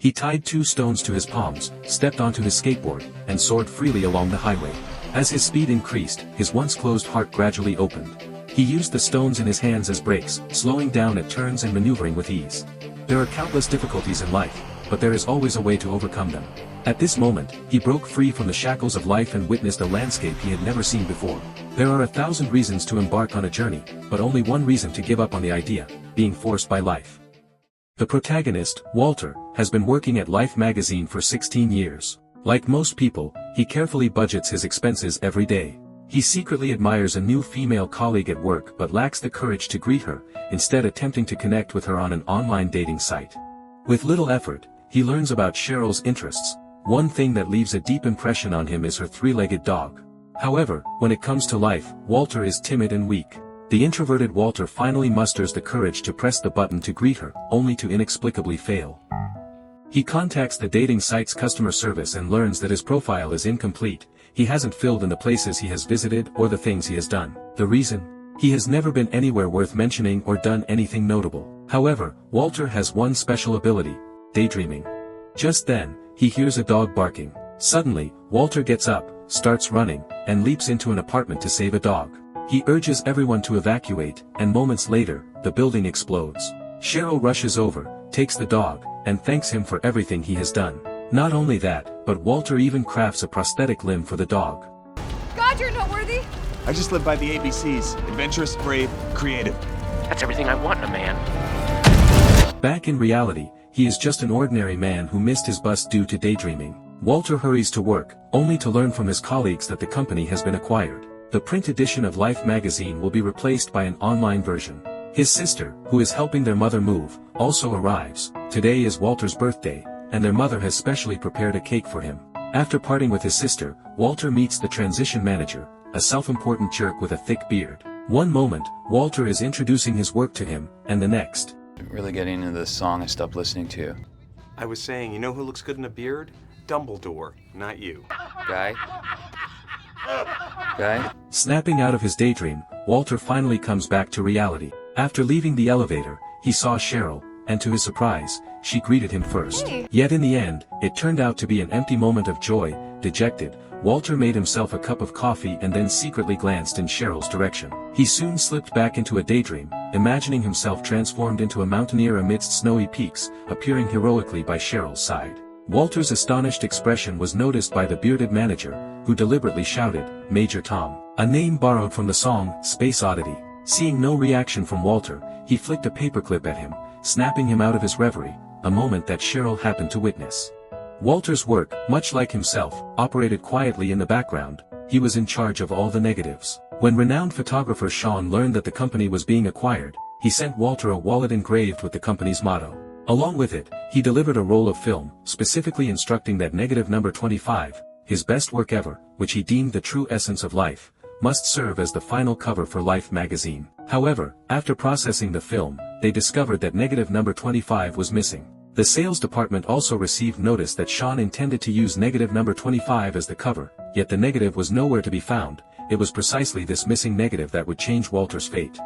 He tied 2 stones to his palms, stepped onto his skateboard, and soared freely along the highway. As his speed increased, his once closed heart gradually opened. He used the stones in his hands as brakes, slowing down at turns and maneuvering with ease. There are countless difficulties in life, but there is always a way to overcome them. At this moment, he broke free from the shackles of life and witnessed a landscape he had never seen before. There are 1,000 reasons to embark on a journey, but only one reason to give up on the idea: being forced by life. The protagonist, Walter, has been working at Life magazine for 16 years. Like most people, he carefully budgets his expenses every day. He secretly admires a new female colleague at work but lacks the courage to greet her, instead attempting to connect with her on an online dating site. With little effort, he learns about Cheryl's interests. One thing that leaves a deep impression on him is her 3-legged dog. However, when it comes to life, Walter is timid and weak. The introverted Walter finally musters the courage to press the button to greet her, only to inexplicably fail. He contacts the dating site's customer service and learns that his profile is incomplete. He hasn't filled in the places he has visited or the things he has done. The reason? He has never been anywhere worth mentioning or done anything notable. However, Walter has one special ability: daydreaming. Just then, he hears a dog barking. Suddenly, Walter gets up, starts running, and leaps into an apartment to save a dog. He urges everyone to evacuate, and moments later, the building explodes. Cheryl rushes over, takes the dog, and thanks him for everything he has done. Not only that, but Walter even crafts a prosthetic limb for the dog. God, you're noteworthy! I just live by the ABCs: adventurous, brave, creative. That's everything I want in a man. Back in reality, he is just an ordinary man who missed his bus due to daydreaming. Walter hurries to work, only to learn from his colleagues that the company has been acquired. The print edition of Life magazine will be replaced by an online version. His sister, who is helping their mother move, also arrives. Today is Walter's birthday, and their mother has specially prepared a cake for him. After parting with his sister, Walter meets the transition manager, a self-important jerk with a thick beard. One moment, Walter is introducing his work to him, and the next. Really getting into this song I stopped listening to. I was saying, you know who looks good in a beard? Dumbledore, not you. Guy? Snapping out of his daydream, Walter finally comes back to reality. After leaving the elevator, he saw Cheryl, and to his surprise, she greeted him first. Hey. Yet in the end, it turned out to be an empty moment of joy. Dejected, Walter made himself a cup of coffee and then secretly glanced in Cheryl's direction. He soon slipped back into a daydream, imagining himself transformed into a mountaineer amidst snowy peaks, appearing heroically by Cheryl's side. Walter's astonished expression was noticed by the bearded manager, who deliberately shouted, "Major Tom," a name borrowed from the song, Space Oddity. Seeing no reaction from Walter, he flicked a paperclip at him, snapping him out of his reverie, a moment that Cheryl happened to witness. Walter's work, much like himself, operated quietly in the background. He was in charge of all the negatives. When renowned photographer Sean learned that the company was being acquired, he sent Walter a wallet engraved with the company's motto. Along with it, he delivered a roll of film, specifically instructing that negative number 25, his best work ever, which he deemed the true essence of life, must serve as the final cover for Life magazine. However, after processing the film, they discovered that negative number 25 was missing. The sales department also received notice that Sean intended to use negative number 25 as the cover, yet the negative was nowhere to be found. It was precisely this missing negative that would change Walter's fate.